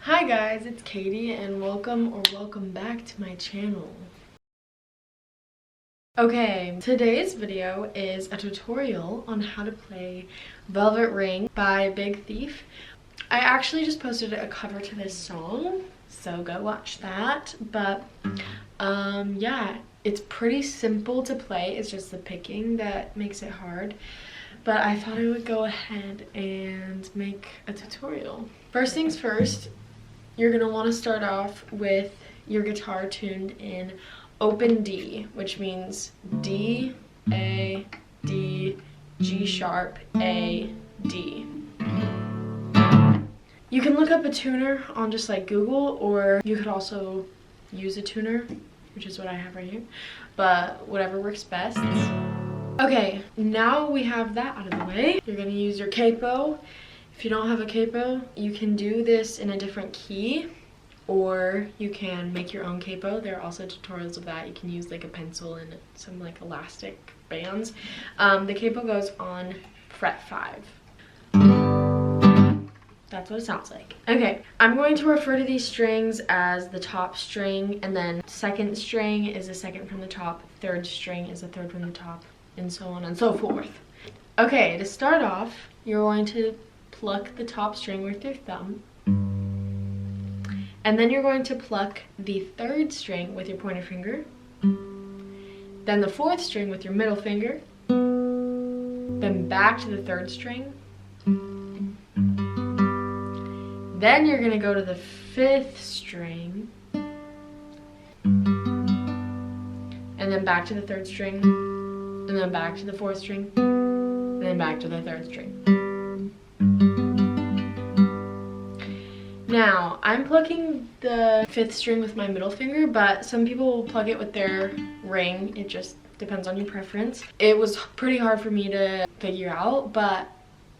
Hi guys, it's Katie and welcome back to my channel. Okay, today's video is a tutorial on how to play Velvet Ring by Big Thief. I actually just posted a cover to this song, so go watch that. But yeah, it's pretty simple to play. It's just the picking that makes it hard. But I thought I would go ahead and make a tutorial. First things first, you're gonna want to start off with your guitar tuned in open D, which means D, A, D, G sharp, A, D. You can look up a tuner on just like Google, or you could also use a tuner, which is what I have right here, but whatever works best. Okay, now we have that out of the way. You're gonna use your capo. If you don't have a capo, you can do this in a different key, or you can make your own capo. There are also tutorials of that. You can use like a pencil and some like elastic bands. The capo goes on fret 5. That's what it sounds like. Okay, I'm going to refer to these strings as the top string, and then second string is the second from the top, third string is the third from the top, and so on and so forth. Okay, to start off, you're going to pluck the top string with your thumb, and then you're going to pluck the third string with your pointer finger, then the fourth string with your middle finger, then back to the third string, then you're going to go to the fifth string, and then back to the third string, and then back to the fourth string, and then back to the third string. Now, I'm plucking the fifth string with my middle finger, but some people will plug it with their ring. It just depends on your preference. It was pretty hard for me to figure out, but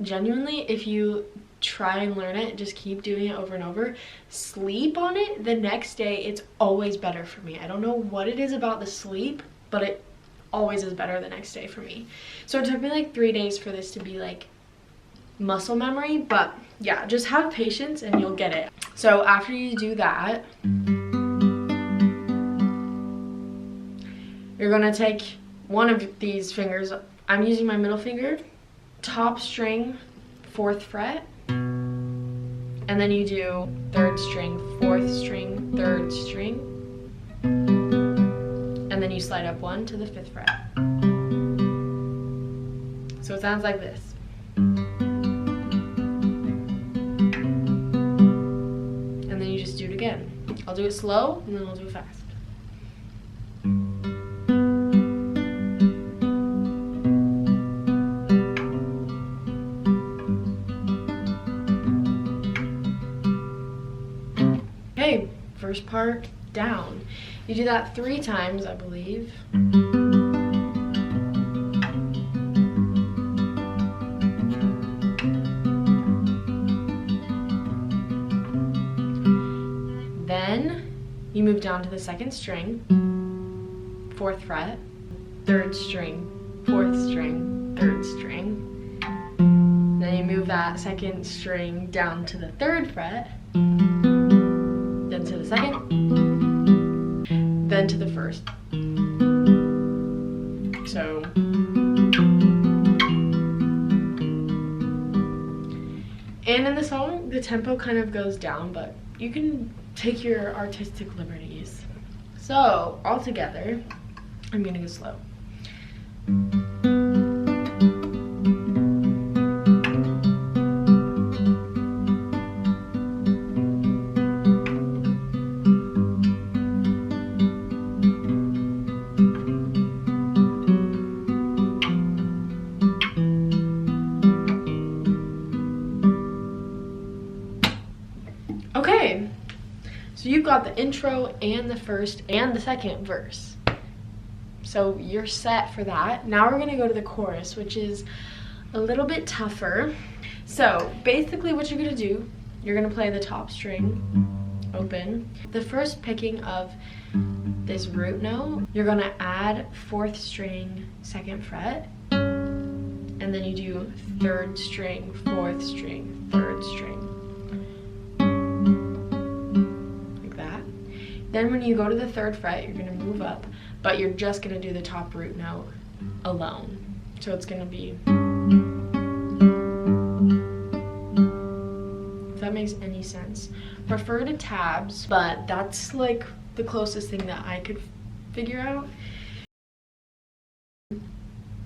genuinely, if you try and learn it, just keep doing it over and over, sleep on it the next day, it's always better for me. I don't know what it is about the sleep, but it always is better the next day for me. So it took me like 3 days for this to be like muscle memory, but yeah, just have patience and you'll get it. So after you do that, you're gonna take one of these fingers. I'm using my middle finger, top string, 4th fret, and then you do 3rd string, 4th string, 3rd string, and then you slide up 1 to the 5th fret. So it sounds like this. And then you just do it again. I'll do it slow, and then I'll do it fast. Okay, first part down. You do that 3 times, I believe. Then you move down to the 2nd string, 4th fret, 3rd string, 4th string, 3rd string. Then you move that 2nd string down to the 3rd fret, then to the 2nd, then to the 1st. So and in the song, the tempo kind of goes down, but you can take your artistic liberties. So all together, I'm gonna go slow. Okay, so you've got the intro and the first and the second verse. So you're set for that. Now we're gonna go to the chorus, which is a little bit tougher. So basically what you're gonna do, you're gonna play the top string open. The first picking of this root note, you're gonna add 4th string, 2nd fret, and then you do 3rd string, 4th string, 3rd string. Then when you go to the 3rd fret, you're gonna move up, but you're just gonna do the top root note alone. So it's gonna be, if that makes any sense. Refer to tabs, but that's like the closest thing that I could figure out.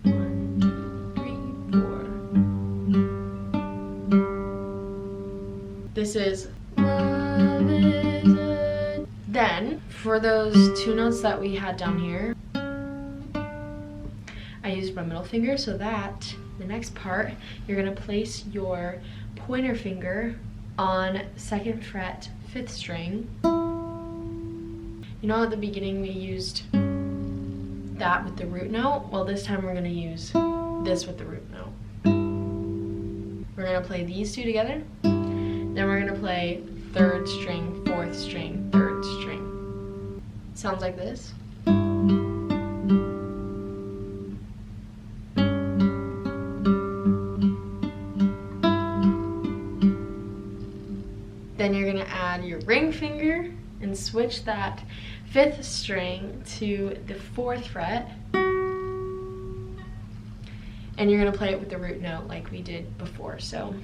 1, 2, 3, 4. This is love is a... Then for those 2 notes that we had down here, I used my middle finger, so that the next part, you're gonna place your pointer finger on 2nd fret, 5th string. You know at the beginning we used that with the root note? Well, this time we're gonna use this with the root note. We're gonna play these 2 together. Then we're gonna play 3rd string, 4th string, 3rd string. Sounds like this. Then you're gonna add your ring finger and switch that 5th string to the 4th fret. And you're gonna play it with the root note like we did before, so.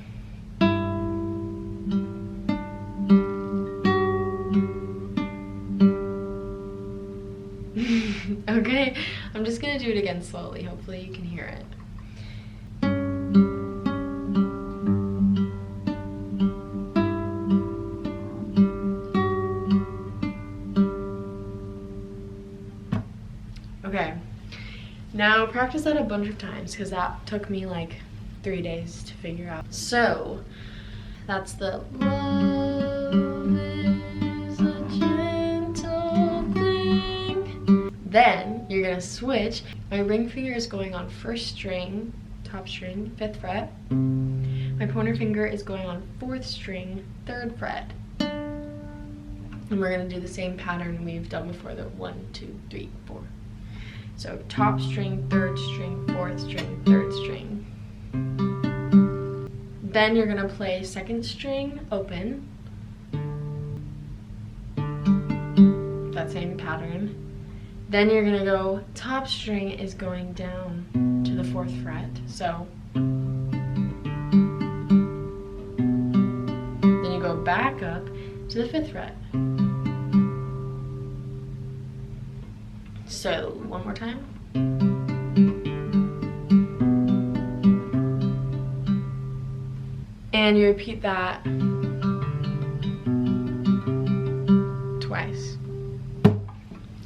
Okay, I'm just gonna do it again slowly. Hopefully you can hear it. Okay, now practice that a bunch of times because that took me like 3 days to figure out. So that's the love is a gentle thing. Then you're gonna switch. My ring finger is going on 1st string, top string, 5th fret. My pointer finger is going on 4th string, 3rd fret. And we're gonna do the same pattern we've done before, the 1, 2, 3, 4. So top string, 3rd string, 4th string, 3rd string. Then you're gonna play 2nd string open. That same pattern. Then you're gonna go, top string is going down to the 4th fret. So then you go back up to the 5th fret. So one more time. And you repeat that twice.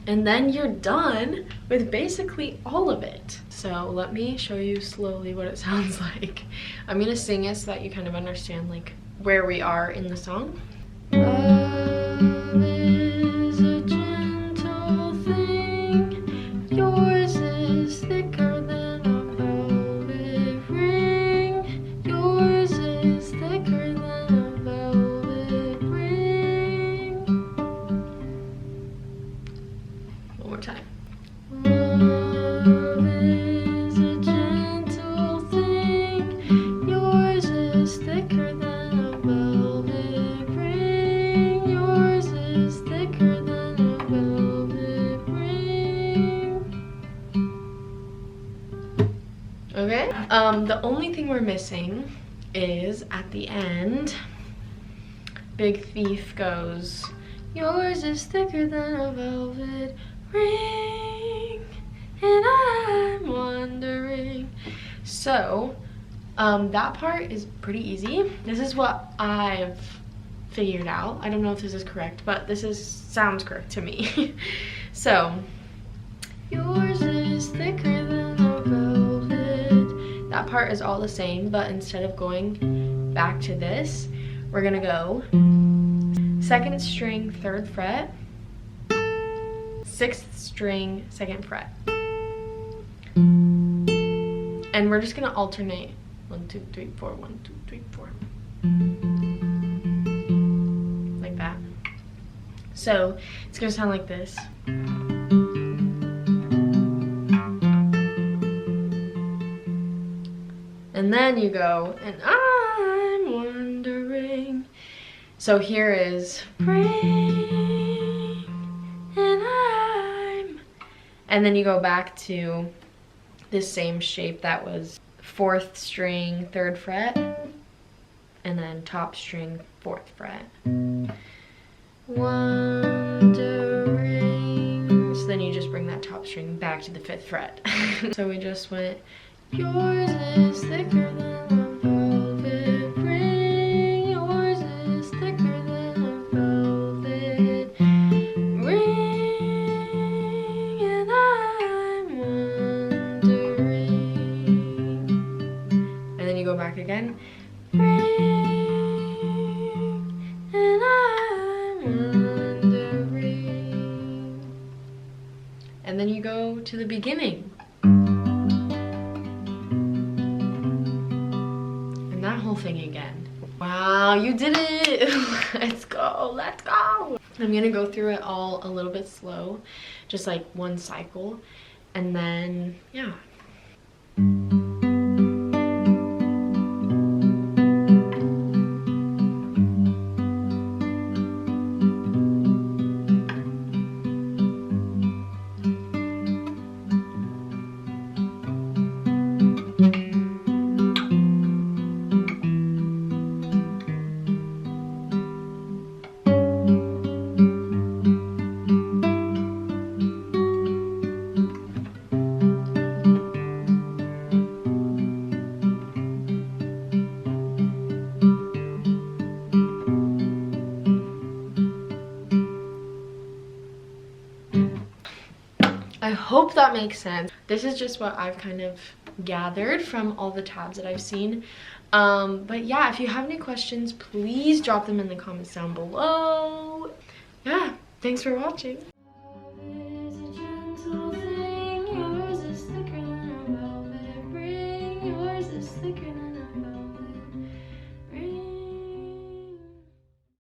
And then you're done with basically all of it. So let me show you slowly what it sounds like. I'm gonna sing it so that you kind of understand like where we are in the song. Love is a gentle thing. Yours is thicker than a velvet ring. Yours is thicker than a velvet ring. One more time. Love is a gentle thing. Yours is thicker than a velvet ring. Yours is thicker than a velvet ring. Okay. The only thing we're missing is at the end, Big Thief goes, yours is thicker than a velvet ring, and I'm wondering. So that part is pretty easy. This is what I've figured out. I don't know if this is correct, but this sounds correct to me. So yours is thicker than a velvet. That part is all the same, but instead of going back to this, we're gonna go 2nd string, 3rd fret, 6th string, 2nd fret. And we're just gonna alternate 1, 2, 3, 4, 1, 2, 3, 4. Like that. So it's gonna sound like this. And then you go, and I'm wondering. So here is ring, And then you go back to this same shape that was 4th string, 3rd fret, and then top string, 4th fret. Wondering. So then you just bring that top string back to the 5th fret. So we just went, yours is thicker than a velvet ring, yours is thicker than a velvet ring, and I'm wondering. And then you go back again, ring, and I'm wondering. And then you go to the beginning. That whole thing again. Wow, you did it. Let's go, let's go. I'm gonna go through it all a little bit slow, just like one cycle, and then yeah. I hope that makes sense. This is just what I've kind of gathered from all the tabs that I've seen. But yeah, if you have any questions, please drop them in the comments down below. Yeah, thanks for watching.